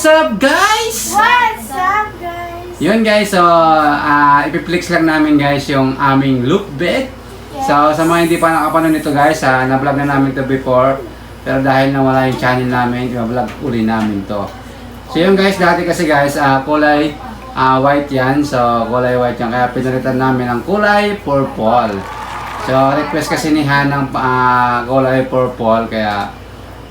What's up guys? What's up, guys? Yun guys, so ipiplex lang namin guys yung aming look bed. Yes. So sa mga hindi pa nakapanood nito guys, na-vlog na namin to before. Pero dahil nawala yung channel namin, i-vlog uli namin to. So yun guys, dati kasi guys, kulay white yan. So kulay white yan, kaya pinalitan namin ang kulay purple. So request kasi ni Han ng kulay purple, kaya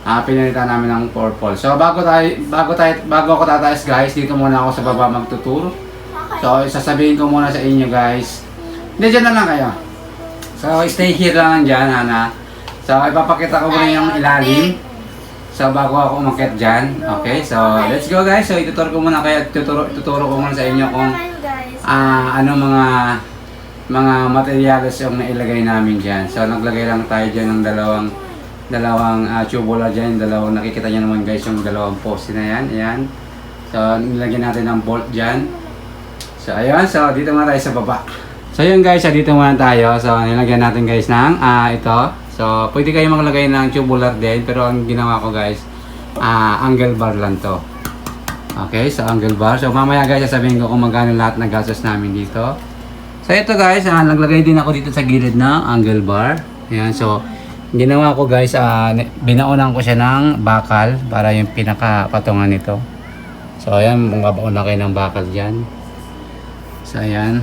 pinalitan namin ng purple. So bago ako tatayos guys, dito muna ako sa baba magtuturo. So sasabihin ko muna sa inyo guys. Hindi, dyan na lang kayo. So stay here lang dyan, Hana. So ipapakita ko muna yung ilalim. So bago ako umakyat dyan. Okay, so let's go guys. So ituturo ko muna kayo, tuturo ko muna sa inyo kung ano mga materials yung nailagay namin dyan. So naglagay lang tayo dyan ng dalawang tubular dyan, nakikita nyo naman guys yung dalawang poste na yan, ayan. So nilagyan natin ng bolt dyan. So ayun, so dito muna tayo sa baba. So yun guys, dito muna tayo. So nilagyan natin guys ng ito. So pwede kayo maglagay ng tubular din, pero ang ginawa ko guys, angle bar lang to. Okay, so angle bar. So mamaya guys, sasabihin ko kung magkano lahat ng gastos namin dito. So ito guys, naglagay din ako dito sa gilid ng angle bar. Ayan, so ginawa ko guys, binaunan ko siya ng bakal para yung pinakapatungan nito. So ayan, mabaon na kayo ng bakal dyan. So ayan.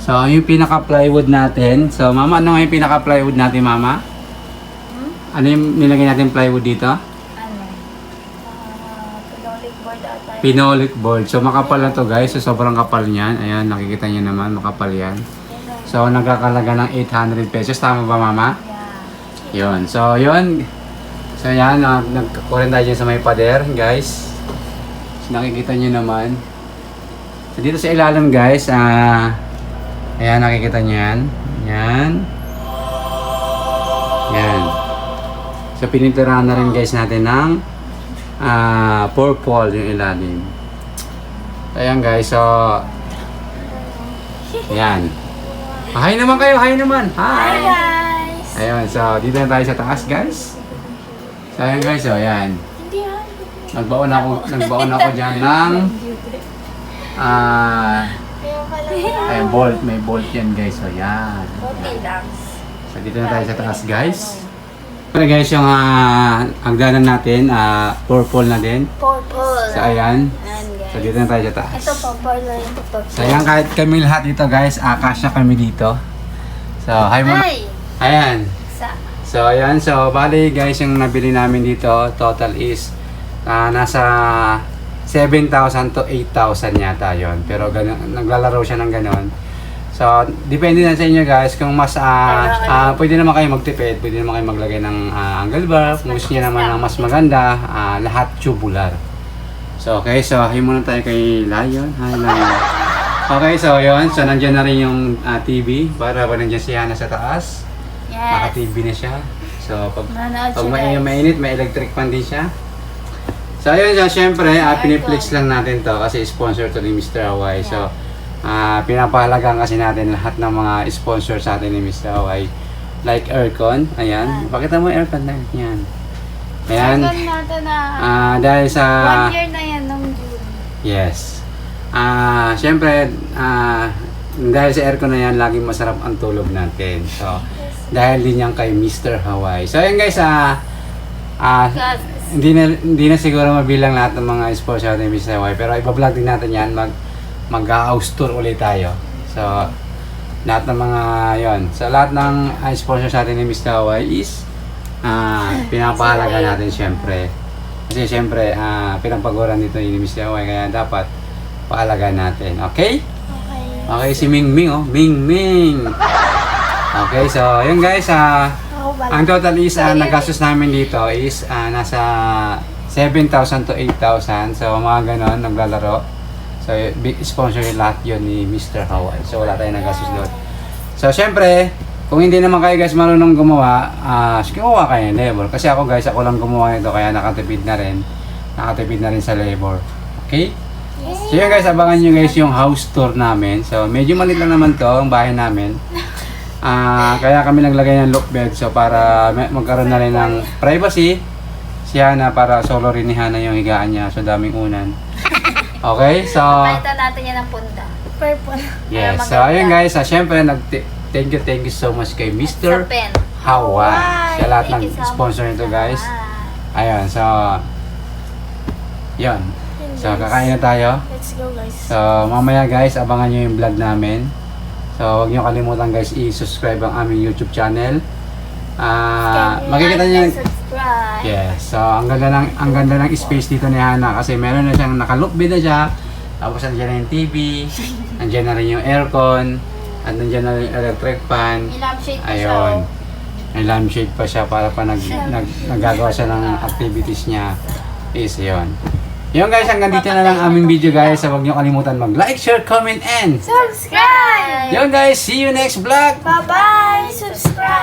So yung pinaka plywood natin. So mama, ano nga yung pinaka plywood natin, mama? Ano yung nilagay natin plywood dito? Pinolic board ata. Pinolic board. So makapal na to guys. So sobrang kapal niyan. Ayan, nakikita niyo naman, makapal yan. So nagkakalaga ng 800 pesos. Tama ba, mama? Yeah. Yun. So yun. So yan, nagkukurin tayo dyan sa may pader guys. So, nakikita nyo naman. So dito sa ilalim guys, ayan, nakikita nyo yan. Yan. Yan. So pininturahan na rin guys natin ng purple yung ilalim. So ayan guys, so ayan. Hi naman kayo, hi naman. Hi, Hi. guys! Ayun, so dito na tayo sa taas guys. So ayan guys, so ayan. Hindi ha? Nagbaon ako diyan ng Kaya pala bolt, may bolt yan guys. So ayan. okay lang. So dito na tayo sa taas guys. Pero guys, yung hagdanan natin, purple na din. Purple. So ayan. Ayan, guys. So dito na tayo sa taas. Ito purple na yung purple. So ayan, kahit kami lahat dito guys, kasya kami dito. So hi muna. Hi! Ayan. Sa So ayan, so bali guys, yung nabili namin dito, total is nasa 7,000 to 8,000 yata yon. Pero naglalaro siya ng ganon. So depende na sa inyo guys kung mas pwede naman kayo magtipid, pwede naman kayo maglagay ng angle bar. Kung gusto niyo naman ng mas maganda, lahat tubular. So okay, so hi muna tayo kay Lion. Hi Lion. Okay, so yun, so nandiyan na rin yung TV para ba nandiyan siya na sa taas. yes. Naka-TV na siya. So, pag Nanood siya, guys. mainit, may electric fan din siya. So, ayun siya. Siyempre, piniplex lang natin to kasi sponsor to ni Mr. Hawaii. So, pinapahalagan kasi natin lahat ng mga sponsor sa atin ni Mr. Hawaii. Like aircon. Ayan. Pakita mo aircon na. Yan. Ayan. Second natin na Dahil sa... 1 year na yan nung June. Yes. Siyempre, dahil sa aircon na yan, laging masarap ang tulog natin. So, dahil din yan kay Mr. Hawaii. So, ayan guys, hindi na siguro mabilang lahat ng mga sponsor ni Mr. Hawaii. Pero iba-vlog din natin yan. Mag-house tour ulit tayo. So, lahat ng mga yon. So, lahat ng sponsor sa atin ni Mr. Hawaii is pinapahalaga natin siyempre. Kasi siyempre, pinapaguran dito ni Mr. Hawaii. Kaya dapat paalagaan natin. Okay? Okay. Okay, si Ming Ming, oh. Ming Ming. Okay, so yun guys, ang total is nagastos namin dito is nasa 7,000 to 8,000. So mga ganon, naglalaro. So big sponsor yung lahat yun ni Mr. Hawaii. So wala tayong nagastos doon. So syempre, kung hindi naman kayo guys marunong gumawa, gumawa kayo ng labor. Kasi ako guys, ako lang gumawa nito kaya nakatipid na rin. Nakatipid na rin sa labor. Okay? So yun guys, abangan nyo guys yung house tour namin. So medyo maliit lang naman to, ang bahay namin. Kaya kami naglagay ng lock bed so para magkaroon na rin ng privacy. si Hana para solo rin ni Hana yung higaan niya. So daming unan. Okay, so Palitan natin yan ng punta. Purple. yes. Para So maganda. ayun guys, syempre thank you so much kay Mr. Sa pen. Hawaii. Siya lahat ng Thank you so sponsor much, nito guys. Hawaii. Ayun, so yun. So kakain na tayo. Let's go guys. So mamaya guys, abangan nyo yung vlog namin. So huwag nyo kalimutan guys, i-subscribe ang aming YouTube channel. Makikita nyo yung Subscribe. yes. So ang ganda ng space dito ni Hana kasi meron na siyang naka-look-bid na siya. Tapos nandiyan na yung TV, nandiyan na rin yung aircon, at nandiyan na yung electric fan. May lampshade pa siya. Ayun. oh. May lampshade pa siya para pa naggagawa siya ng activities niya. Is yun. Yun guys, hanggang dito na lang aming video guys. So huwag niyo kalimutan mag-like, share, comment, and Subscribe! yun guys, see you next vlog! Bye-bye! Subscribe!